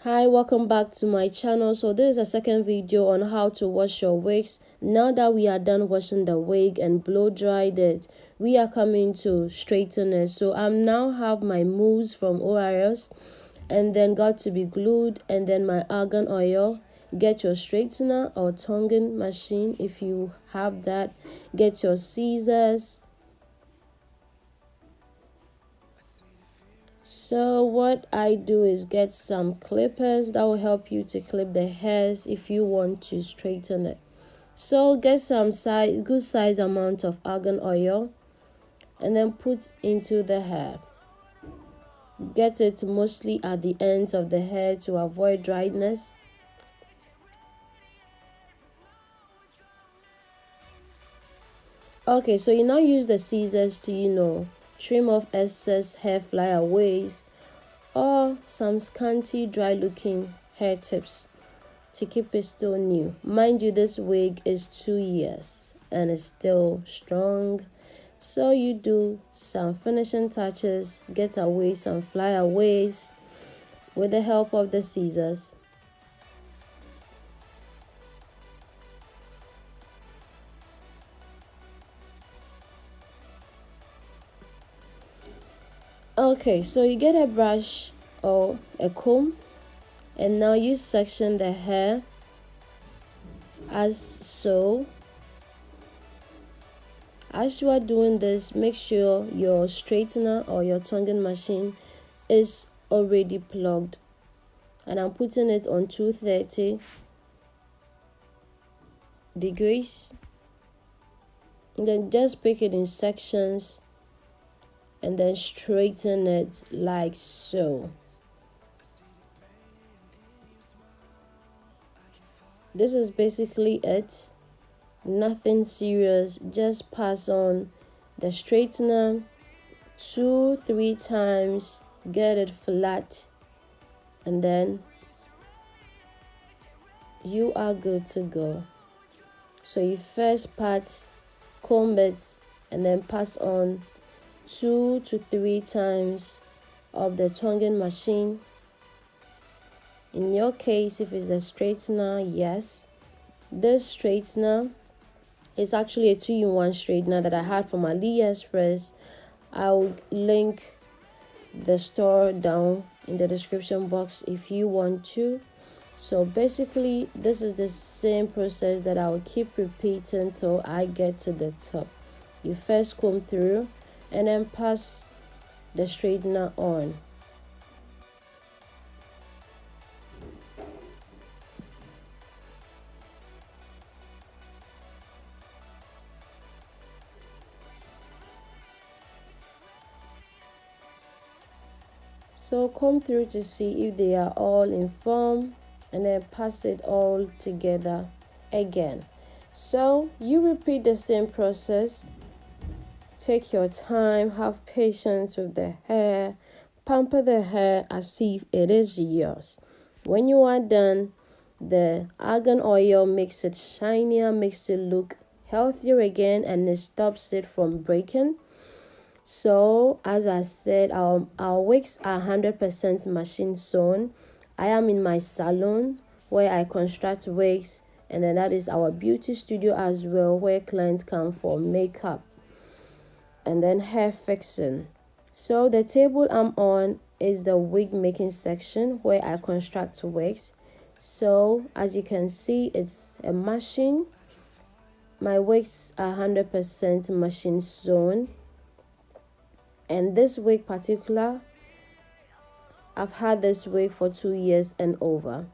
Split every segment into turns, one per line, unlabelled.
Hi, welcome back to my channel. So this is a second video on how to wash your wigs. Now that we are done washing the wig and blow dried it, we are coming to straighten it. So I now have my mousse from ORS and then got to be glued, and then my argan oil. Get your straightener or tonguing machine if you have that. Get your scissors. So what I do is get some clippers that will help you to clip the hairs if you want to straighten it. So get some good size amount of argan oil and then put into the hair. Get it mostly at the ends of the hair to avoid dryness. Okay, so you now use the scissors to trim off excess hair flyaways or some scanty dry looking hair tips to keep it still new. Mind you, this wig is 2 years and it's still strong, so you do some finishing touches, get away some flyaways with the help of the scissors. Okay, so you get a brush or a comb and now you section the hair as so. As you are doing this, make sure your straightener or your tonguing machine is already plugged, and I'm putting it on 230 degrees. And then just pick it in sections and then straighten it like so. This is basically it. Nothing serious. Just pass on the straightener 2-3 times, get it flat, and then you are good to go. So you first part, comb it, and then pass on 2 to 3 times of the tonguing machine. In your case, if it's a straightener, yes. This straightener is actually a 2-in-1 straightener that I had from AliExpress. I'll link the store down in the description box if you want to. So basically, this is the same process that I'll keep repeating till I get to the top. You first comb through and then pass the straightener on. So comb through to see if they are all in form and then pass it all together again. So you repeat the same process. Take your time, have patience with the hair, pamper the hair as if it is yours. When you are done, the argan oil makes it shinier, makes it look healthier again, and it stops it from breaking. So as I said, our wigs are 100% machine sewn. I am in my salon where I construct wigs, and then that is our beauty studio as well, where clients come for makeup and then hair fixing. So the table I'm on is the wig making section where I construct wigs. So as you can see, it's a machine. My wigs are 100% machine sewn. And this wig particular, I've had this wig for 2 years and over.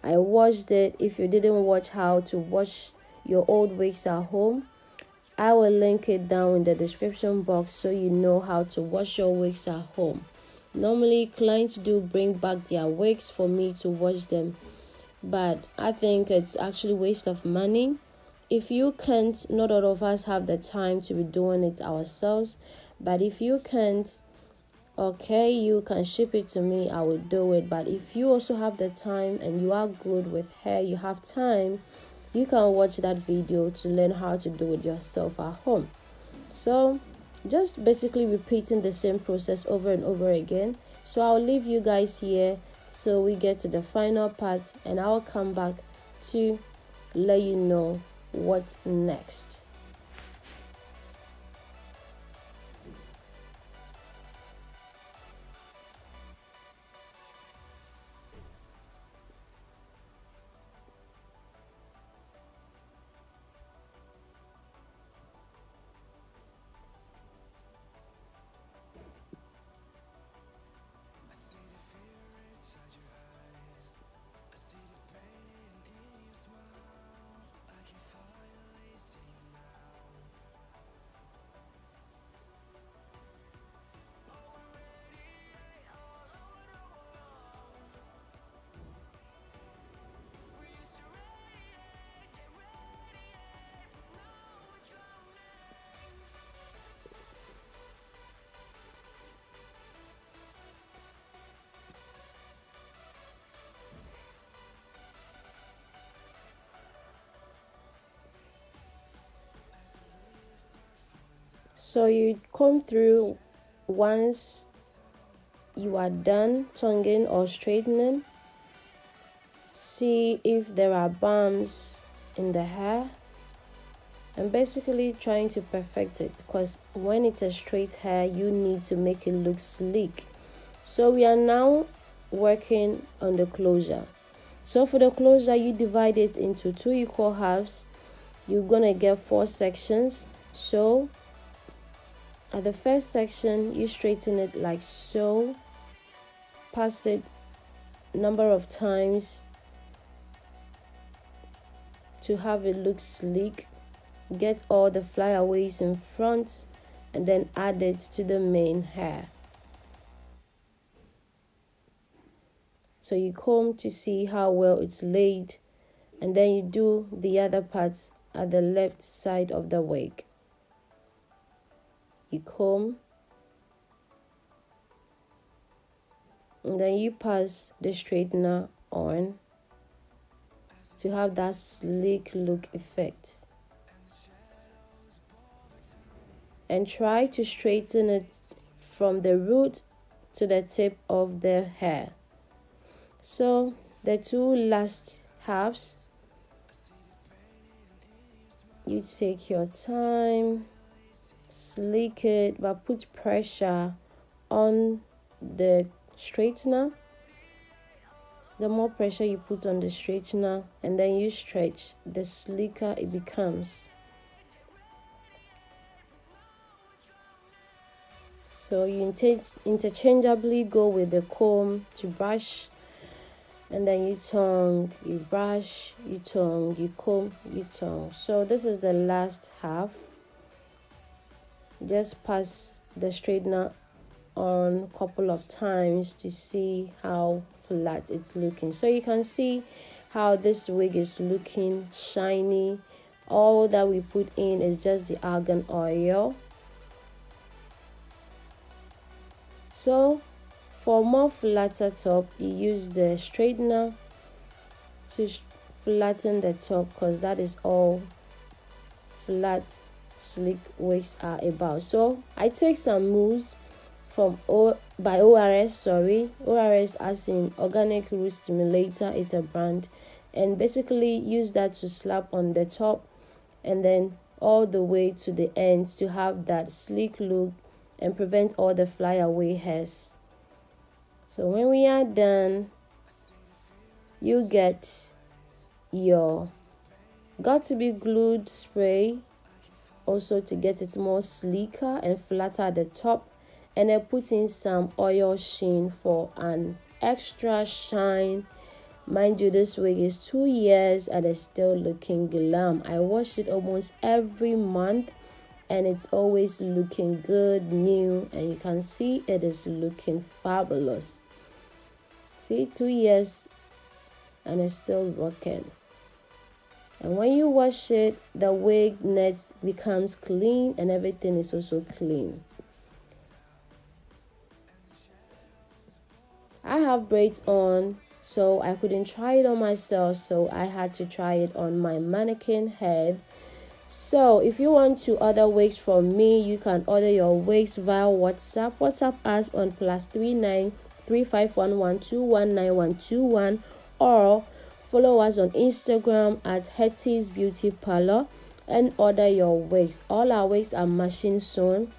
I washed it. If you didn't watch how to wash your old wigs at home, I will link it down in the description box so you know how to wash your wigs at home. Normally, clients do bring back their wigs for me to wash them, but I think it's actually a waste of money. If you can't, not all of us have the time to be doing it ourselves, but if you can't, okay, you can ship it to me, I will do it. But if you also have the time and you are good with hair, you have time, you can watch that video to learn how to do it yourself at home. So just basically repeating the same process over and over again. So I'll leave you guys here So we get to the final part, and I'll come back to let you know what's next. So you comb through once you are done tonguing or straightening. See if there are bumps in the hair, and basically trying to perfect it, because when it's a straight hair you need to make it look sleek. So we are now working on the closure. So for the closure, you divide it into 2 equal halves. You're gonna get 4 sections. So at the first section, you straighten it like so, pass it number of times to have it look sleek. Get all the flyaways in front and then add it to the main hair. So you comb to see how well it's laid, and then you do the other parts at the left side of the wig. You comb, and then you pass the straightener on to have that sleek look effect. And try to straighten it from the root to the tip of the hair. So the 2 last halves, you take your time, sleek it, but put pressure on the straightener. The more pressure you put on the straightener and then you stretch, the sleeker it becomes. So you interchangeably go with the comb to brush, and then you tongue, you brush, you tongue, you comb, you tongue. So this is the last half. Just pass the straightener on a couple of times to see how flat it's looking. So you can see how this wig is looking shiny. All that we put in is just the argan oil. So for more flatter top, you use the straightener to flatten the top, because that is all flat sleek wigs are about. So I take some mousse from ORS, ORS as in Organic Root Stimulator, it's a brand, and basically use that to slap on the top and then all the way to the ends to have that sleek look and prevent all the flyaway hairs. So when we are done, you get your got to be glued spray also to get it more sleeker and flatter at the top, and then put in some oil sheen for an extra shine. Mind you, this wig is 2 years and it's still looking glam. I wash it almost every month and it's always looking good, new, and you can see it is looking fabulous. See, 2 years and it's still rocking. And when you wash it, the wig net becomes clean and everything is also clean. I have braids on, so I couldn't try it on myself, so I had to try it on my mannequin head. So if you want to order wigs from me, you can order your wigs via WhatsApp. WhatsApp us on +39 +3511219121, or follow us on Instagram at Hetty's Beauty Parlor and order your wigs. All our wigs are machine sewn.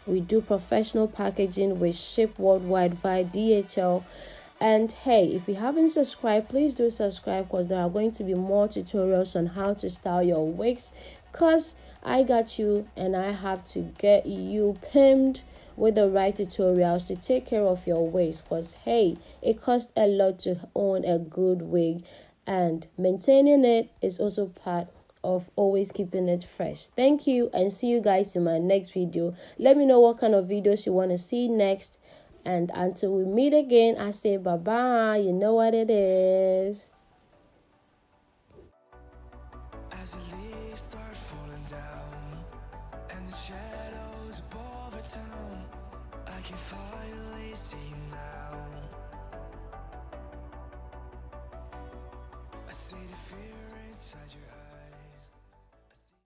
We do professional packaging. We ship worldwide via DHL. And hey, if you haven't subscribed, please do subscribe, because there are going to be more tutorials on how to style your wigs, because I got you and I have to get you pinned with the right tutorials to take care of your wigs, because hey, it costs a lot to own a good wig, and maintaining it is also part of always keeping it fresh. Thank you, and see you guys in my next video. Let me know what kind of videos you want to see next. And until we meet again, I say bye-bye. You know what it is.
As the leaves start falling down and the shadows above the town, I can finally see you now. I see the fear inside your eyes.